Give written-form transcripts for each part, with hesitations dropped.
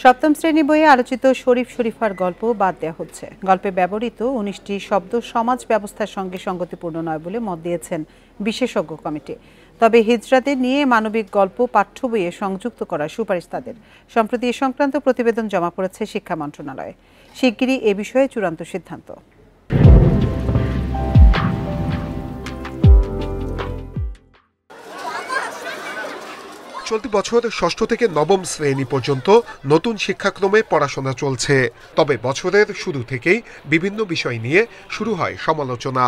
সপ্তম শ্রেণী বইয়ে আলোচিত শরীফ শরীফার গল্প বাদ দেওয়া হচ্ছে। গল্পে ব্যবহৃত ১৯টি শব্দ সমাজ ব্যবস্থার সঙ্গে সঙ্গতিপূর্ণ নয় বলে মত দিয়েছেন বিশেষজ্ঞ কমিটি। তবে হিজড়াদের নিয়ে মানবিক গল্প পাঠ্য বইয়ে সংযুক্ত করার সুপারিশ তাদের। সম্প্রতি এ সংক্রান্ত প্রতিবেদন জমা পড়েছে শিক্ষা মন্ত্রণালয়ে। শিগগিরই এ বিষয়ে চূড়ান্ত সিদ্ধান্ত। চলতি বছর ষষ্ঠ থেকে নবম শ্রেণী পর্যন্ত নতুন শিক্ষাক্রমে পড়াশোনা চলছে। তবে বছরের শুরু থেকেই বিভিন্ন বিষয় নিয়ে শুরু হয় সমালোচনা।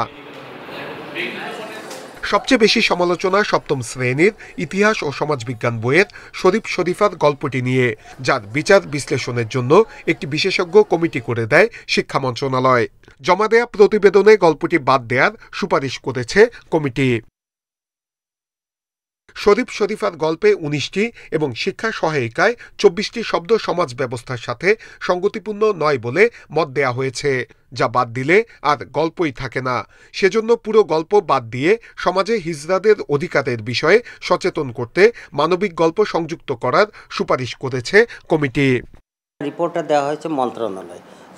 সবচেয়ে বেশি সমালোচনা সপ্তম শ্রেণীর ইতিহাস ও সমাজবিজ্ঞান বইয়ের শরীফ শরীফার গল্পটি নিয়ে, যার বিচার বিশ্লেষণের জন্য একটি বিশেষজ্ঞ কমিটি করে দেয় শিক্ষা মন্ত্রণালয়। জমা দেয়া প্রতিবেদনে গল্পটি বাদ দেওয়ার সুপারিশ করেছে কমিটি। শরীফ শরীফার গল্পে ১৯টি এবং শিক্ষা সহায়িকায় ২৪টি শব্দ সমাজ ব্যবস্থার সাথে সঙ্গতিপূর্ণ নয় বলে মত দেয়া হয়েছে, যা বাদ দিলে আর গল্পই থাকে না। সেজন্য পুরো গল্প বাদ দিয়ে সমাজে হিজড়াদের অধিকারের বিষয়ে সচেতন করতে মানবিক গল্প সংযুক্ত করার সুপারিশ করেছে কমিটি। রিপোর্টটা দেওয়া হয়েছে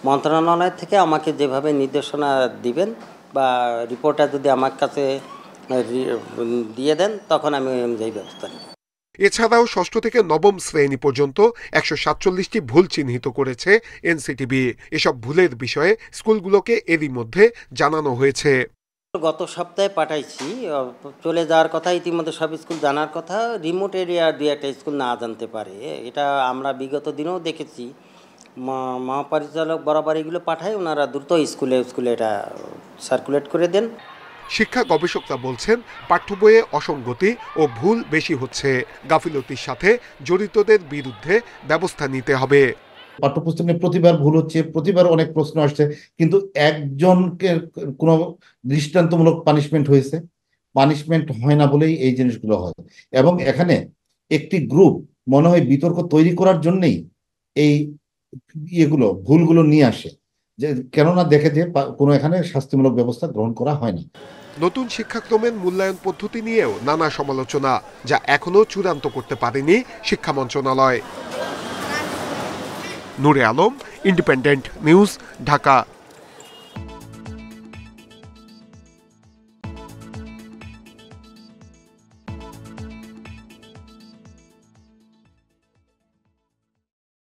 মন্ত্রণালয় থেকে আমাকে যেভাবে নির্দেশনা দিবেন বা রিপোর্টটা যদি আমার কাছে দিয়ে দেন তখন আমি অনুযায়ী ব্যবস্থা নেব। এছাড়াও ষষ্ঠ থেকে নবম শ্রেণী পর্যন্ত ১৪৭টি ভুল চিহ্নিত করেছে এনসিটিবি। এসব ভুলের বিষয়ে স্কুলগুলোকে এরই মধ্যে জানানো হয়েছে। গত সপ্তাহে পাঠাইছি, চলে যাওয়ার কথা, ইতিমধ্যে সব স্কুল জানার কথা। রিমোট এরিয়ার দুই একটা স্কুল না জানতে পারে, এটা আমরা বিগত দিনেও দেখেছি। মহাপরিচালক বরাবর এগুলো পাঠায়, ওনারা দ্রুত স্কুলে এটা সার্কুলেট করে দেন। শিক্ষা গবেষকরা বলছেন, পাঠ্য বইয়ে অসঙ্গতি ও ভুল বেশি হচ্ছে। গাফিলতির সাথে জড়িতদের বিরুদ্ধে ব্যবস্থা নিতে হবে। পাঠ্যপুস্তকে প্রতিবার ভুল হচ্ছে, প্রতিবার অনেক প্রশ্ন আসছে, কিন্তু একজনকে কোনো দৃষ্টান্তমূলক পানিশমেন্ট হয়েছে? পানিশমেন্ট হয় না বলেই এই জিনিসগুলো হয়। এবং এখানে একটি গ্রুপ মনে হয় বিতর্ক তৈরি করার জন্যই এই ভুলগুলো নিয়ে আসে, যে কেননা দেখে যে কোনো এখানে শাস্তিমূলক ব্যবস্থা গ্রহণ করা হয় না। নতুন শিক্ষাক্রমের মূল্যায়ন পদ্ধতি নিয়েও নানা সমালোচনা, যা এখনো চূড়ান্ত করতে পারেনি শিক্ষা মন্ত্রণালয়। নূরে আলম, ইন্ডিপেন্ডেন্ট নিউজ, ঢাকা।